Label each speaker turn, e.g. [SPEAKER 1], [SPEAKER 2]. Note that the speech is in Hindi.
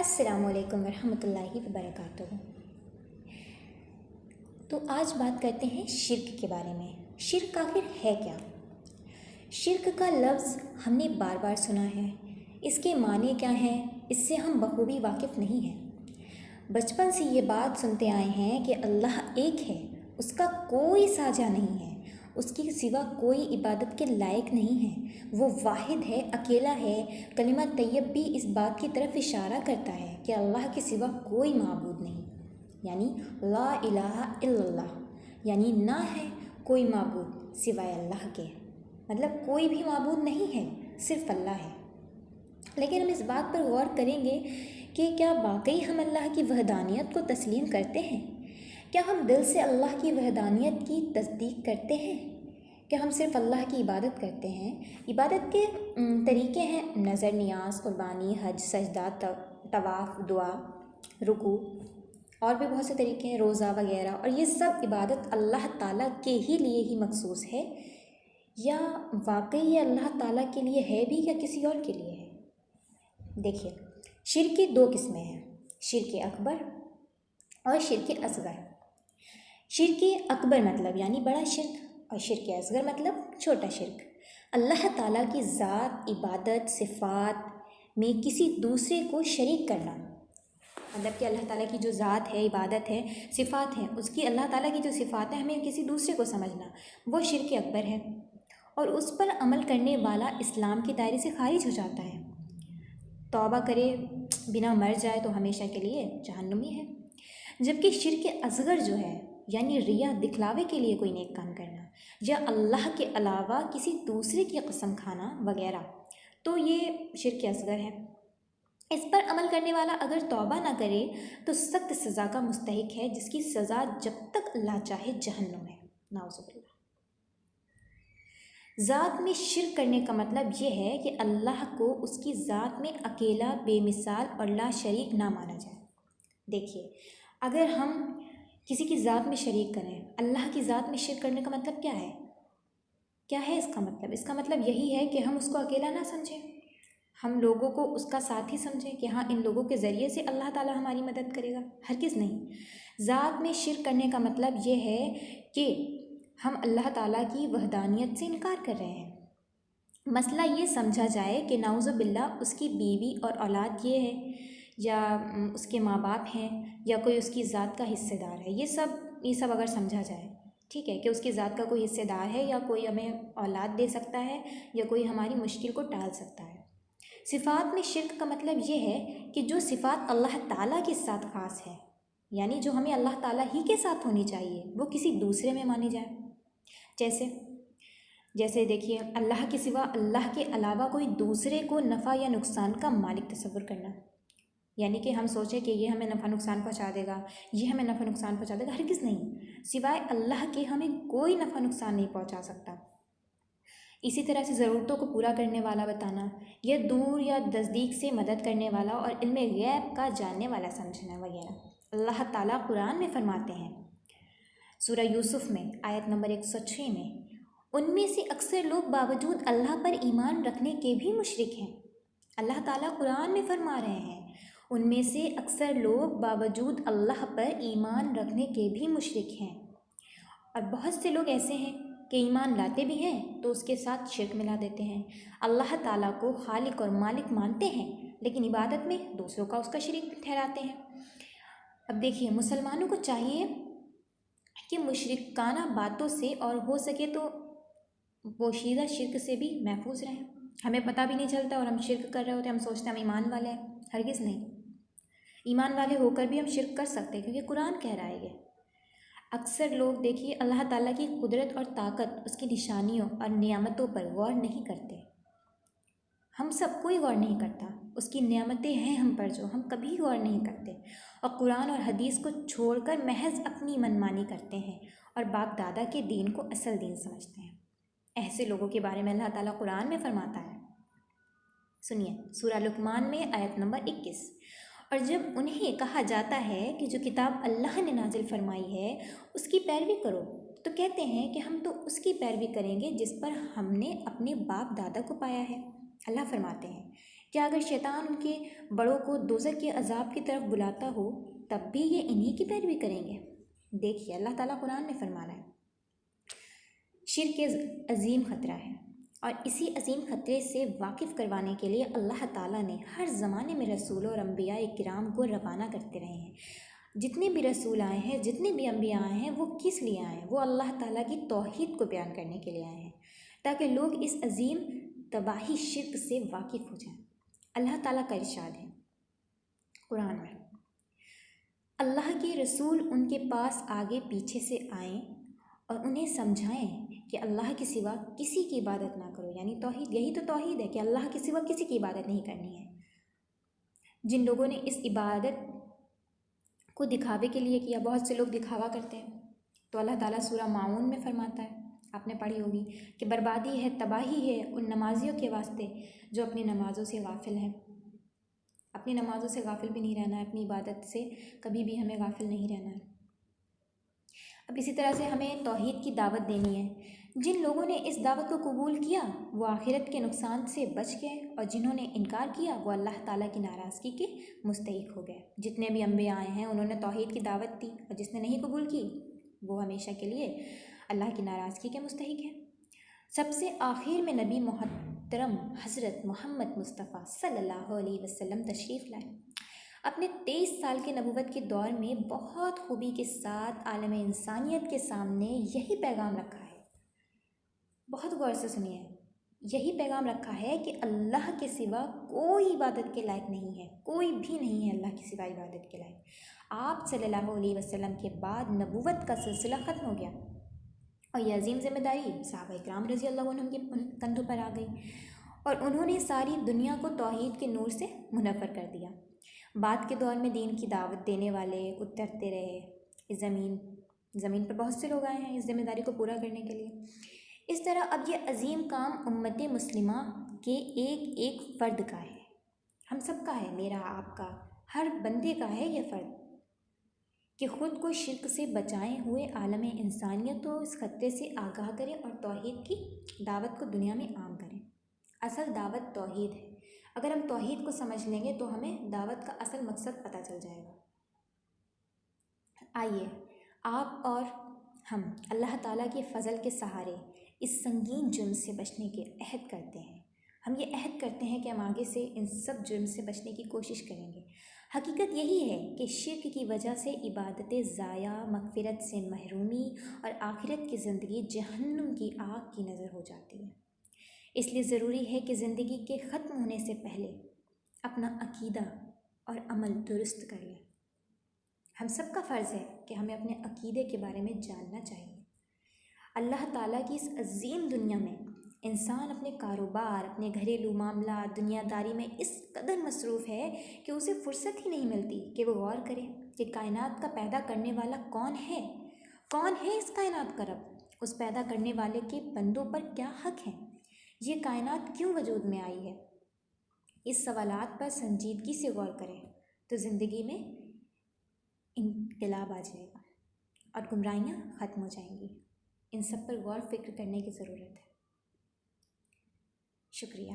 [SPEAKER 1] अस्सलामुअलैकुम वरहमतुल्लाहि वबरकातुहू। तो आज बात करते हैं शिर्क के बारे में। शिर्क आखिर है क्या? शिर्क का लफ्ज़ हमने बार बार सुना है। इसके माने क्या हैं, इससे हम बखूबी वाकिफ़ नहीं हैं। बचपन से ये बात सुनते आए हैं कि अल्लाह एक है, उसका कोई साझा नहीं है, उसके सिवा कोई इबादत के लायक नहीं है, वो वाहिद है, अकेला है। कलिमा तैयब भी इस बात की तरफ इशारा करता है कि अल्लाह के सिवा कोई माबूद नहीं, यानी ला इलाहा इल्लल्लाह, यानी ना है कोई माबूद सिवाय अल्लाह के। मतलब कोई भी माबूद नहीं है, सिर्फ अल्लाह है। लेकिन हम इस बात पर गौर करेंगे कि क्या वाकई हम अल्लाह की वहदानियत को तस्लीम करते हैं? क्या हम दिल से अल्लाह की वहदानियत की तस्दीक करते हैं? क्या हम सिर्फ़ अल्लाह की इबादत करते हैं? इबादत के तरीक़े हैं नज़र, नियाज़, कुर्बानी, हज, सजदा, तवाफ़, दुआ, रुकू, और भी बहुत से तरीक़े हैं, रोज़ा वगैरह। और ये सब इबादत अल्लाह ताला के ही लिए ही मखसूस है, या वाकई ये अल्लाह ताला के लिए है भी या किसी और के लिए है? देखिए, शिर्क की दो किस्में हैं, शिर्क अकबर और शिर्क असगर। शिर्क अकबर मतलब यानी बड़ा शिर्क, और शिर्क असगर मतलब छोटा शिर्क। अल्लाह ताला की ज़ात, इबादत, सिफ़ात में किसी दूसरे को शरीक करना। मतलब कि अल्लाह ताला की जो ज़ात है, इबादत है, सिफ़ात हैं, उसकी अल्लाह ताला की जो सिफ़ात है हमें किसी दूसरे को समझना, वो शिर्क अकबर है। और उस पर अमल करने वाला इस्लाम के दायरे से खारिज हो जाता है। तौबा करे बिना मर जाए तो हमेशा के लिए जहन्नुमी है। जबकि शिर्क असगर जो है, यानी रिया, दिखलावे के लिए कोई नेक काम करना, या अल्लाह के अलावा किसी दूसरे की कसम खाना वगैरह, तो ये शिर्क असगर है। इस पर अमल करने वाला अगर तौबा ना करे तो सख्त सज़ा का मुस्तहिक है, जिसकी सज़ा जब तक अल्लाह चाहे जहन्नुम है। नाउज़ुबिल्लाह। ज़ात में शिर्क करने का मतलब ये है कि अल्लाह को उसकी ज़ात में अकेला, बेमिसाल और ला शरीक ना माना जाए। देखिए, अगर हम किसी की ज़ात में शरीक करें, अल्लाह की ज़ात में शिर्क करने का मतलब क्या है? क्या है इसका मतलब? इसका मतलब यही है कि हम उसको अकेला ना समझें, हम लोगों को उसका साथी समझें कि हाँ, इन लोगों के ज़रिए से अल्लाह ताला हमारी मदद करेगा। हरगिज़ नहीं। ज़ात में शिर्क करने का मतलब ये है कि हम अल्लाह ताला की वहदानियत से इनकार कर रहे हैं। मसला ये समझा जाए कि नाउज़ुबिल्लाह उसकी बीवी और औलाद ये है, या उसके माँ बाप हैं, या कोई उसकी ज़ात का हिस्सेदार है। ये सब अगर समझा जाए, ठीक है, कि उसकी ज़ात का कोई हिस्सेदार है, या कोई हमें औलाद दे सकता है, या कोई हमारी मुश्किल को टाल सकता है। सिफ़ात में शिर्क का मतलब ये है कि जो सिफ़ात अल्लाह ताला के साथ ख़ास है, यानी जो हमें अल्लाह ताला ही के साथ होनी चाहिए, वो किसी दूसरे में मानी जाए। जैसे देखिए, अल्लाह के सिवा, अल्लाह के अलावा कोई दूसरे को नफ़ा या नुकसान का मालिक तसव्वुर करना, यानी कि हम सोचें कि ये हमें नफ़ा नुकसान पहुंचा देगा, ये हमें नफ़ा नुकसान पहुंचा देगा। हरगिज़ नहीं। सिवाय अल्लाह के हमें कोई नफ़ा नुकसान नहीं पहुंचा सकता। इसी तरह से ज़रूरतों को पूरा करने वाला बताना, या दूर या नज़दीक से मदद करने वाला और इल्म गैब का जानने वाला समझना वगैरह। अल्लाह ताला कुरान में फरमाते हैं, सूरा यूसुफ में आयत नंबर 106 में, उनमें से अक्सर लोग बावजूद अल्लाह पर ईमान रखने के भी मुशरिक हैं। अल्लाह ताला कुरान में फरमा रहे हैं, उनमें से अक्सर लोग बावजूद अल्लाह पर ईमान रखने के भी मुशरिक हैं। और बहुत से लोग ऐसे हैं कि ईमान लाते भी हैं तो उसके साथ शिर्क मिला देते हैं। अल्लाह ताला को खालिक और मालिक मानते हैं, लेकिन इबादत में दूसरों का उसका शरीक ठहराते हैं। अब देखिए, मुसलमानों को चाहिए कि मुशरिकाना बातों से और हो सके तो पोशीदा शिर्क से भी महफूज रहें। हमें पता भी नहीं चलता और हम शिर्क कर रहे होते हैं, हम सोचते हैं हम ईमान वाले हैं। हरगिज़ नहीं। ईमान वाले होकर भी हम शिर्क कर सकते हैं, क्योंकि कुरान कह रहा है ये। अक्सर लोग देखिए, अल्लाह ताला की कुदरत और ताकत, उसकी निशानियों और नियामतों पर गौर नहीं करते। हम सब कोई गौर नहीं करता। उसकी नियामतें हैं हम पर जो, हम कभी गौर नहीं करते, और कुरान और हदीस को छोड़कर महज अपनी मनमानी करते हैं और बाप दादा के दीन को असल दीन समझते हैं। ऐसे लोगों के बारे में अल्लाह ताला कुरान में फरमाता है, सुनिए, सूरा लुकमान में आयत नंबर 21। और जब उन्हें कहा जाता है कि जो किताब अल्लाह ने नाजिल फरमाई है उसकी पैरवी करो, तो कहते हैं कि हम तो उसकी पैरवी करेंगे जिस पर हमने अपने बाप दादा को पाया है। अल्लाह फरमाते हैं, क्या अगर शैतान उनके बड़ों को दोज़ख के अजाब की तरफ बुलाता हो तब भी ये इन्हीं की पैरवी करेंगे? देखिए अल्लाह ताला कुरान में फरमा रहा है, शिर्क अजीम ख़तरा है और इसी अजीम ख़तरे से वाकिफ़ करवाने के लिए अल्लाह ताला ने हर ज़माने में रसूल और अम्बिया किराम को रवाना करते रहे हैं। जितने भी रसूल आए हैं, जितने भी अम्बिया आए हैं, वो किस लिए आए हैं? वो अल्लाह ताला की तौहीद को बयान करने के लिए आए हैं, ताकि लोग इस अजीम तबाही शिर्क से वाकिफ़ हो जाएं। अल्लाह ताला का इरशाद है कुरान में, अल्लाह के रसूल उनके पास आगे पीछे से आएँ और उन्हें समझाएं कि अल्लाह के सिवा किसी की इबादत ना करो, यानी तौहीद। यही तो तौहीद है कि अल्लाह के सिवा किसी की इबादत नहीं करनी है। जिन लोगों ने इस इबादत को दिखावे के लिए किया, बहुत से लोग दिखावा करते हैं, तो अल्लाह ताला सूरा माऊन में फरमाता है, आपने पढ़ी होगी, कि बर्बादी है, तबाही है उन नमाजियों के वास्ते जो अपनी नमाज़ों से गाफिल हैं। अपनी नमाज़ों से गाफिल भी नहीं रहना है, अपनी इबादत से कभी भी हमें गाफिल नहीं रहना है। अब इसी तरह से हमें तौहीद की दावत देनी है। जिन लोगों ने इस दावत को कबूल किया वो आखिरत के नुकसान से बच गए, और जिन्होंने इनकार किया वो अल्लाह ताला की नाराज़गी के मुस्तहिक हो गए। जितने भी अम्बिया आए हैं उन्होंने तौहीद की दावत दी, और जिसने नहीं कबूल की वो हमेशा के लिए अल्लाह की नाराज़गी के मुस्तहिक है। सबसे आखिर में नबी मोहतरम हज़रत मोहम्मद मुस्तफ़ा सल्लल्लाहु अलैहि वसल्लम तशरीफ़ लाए। अपने 23 साल के नबूवत के दौर में बहुत खूबी के साथ आलम इंसानियत के सामने यही पैगाम रखा है। बहुत गौर से सुनिए, यही पैगाम रखा है कि अल्लाह के सिवा कोई इबादत के लायक नहीं है, कोई भी नहीं है अल्लाह के सिवा इबादत के लायक। आप सल्लल्लाहु अलैहि वसल्लम के बाद नबूवत का सिलसिला ख़त्म हो गया और यह अजीम ज़िम्मेदारी सहाबा इकराम रज़ी अल्लाह अन्हुम के कंधों पर आ गई, और उन्होंने सारी दुनिया को तौहीद के नूर से मुनव्वर कर दिया। बाद के दौर में दीन की दावत देने वाले उतरते रहे। इस ज़मीन पर बहुत से लोग आए हैं इस जिम्मेदारी को पूरा करने के लिए। इस तरह अब ये अजीम काम उम्मत मुस्लिमा के एक एक फ़र्द का है, हम सब का है, मेरा, आपका, हर बंदे का है यह फ़र्द कि ख़ुद को शिर्क से बचाए हुए आलम इंसानियत को इस ख़तरे से आगाह करें और तौहीद की दावत को दुनिया में आम करें। असल दावत तौहीद है। अगर हम तौहीद को समझ लेंगे तो हमें दावत का असल मकसद पता चल जाएगा। आइए आप और हम अल्लाह ताला के फ़ज़ल के सहारे इस संगीन जुर्म से बचने के अहद करते हैं। हम ये अहद करते हैं कि हम आगे से इन सब जुर्म से बचने की कोशिश करेंगे। हकीकत यही है कि शिर्क की वजह से इबादतें ज़ाया, मग़फ़िरत से महरूमी और आखिरत की ज़िंदगी जहन्नुम की आग की नज़र हो जाती है। इसलिए ज़रूरी है कि ज़िंदगी के ख़त्म होने से पहले अपना अक़ीदा और अमल दुरुस्त कर लें। हम सब का फ़र्ज़ है कि हमें अपने अक़ीदे के बारे में जानना चाहिए। अल्लाह ताला की इस अजीम दुनिया में इंसान अपने कारोबार, अपने घरेलू मामला, दुनियादारी में इस कदर मसरूफ़ है कि उसे फ़ुर्सत ही नहीं मिलती कि वो गौर करे कि कायनात का पैदा करने वाला कौन है, कौन है इस कायनात का रब, उस पैदा करने वाले के बंदों पर क्या हक़ है, ये कायनात क्यों वजूद में आई है। इस सवालात पर संजीदगी से गौर करें तो ज़िंदगी में इनकलाब आ जाएगा और गुमराहियाँ ख़त्म हो जाएंगी। इन सब पर गौर फिक्र करने की ज़रूरत है। शुक्रिया।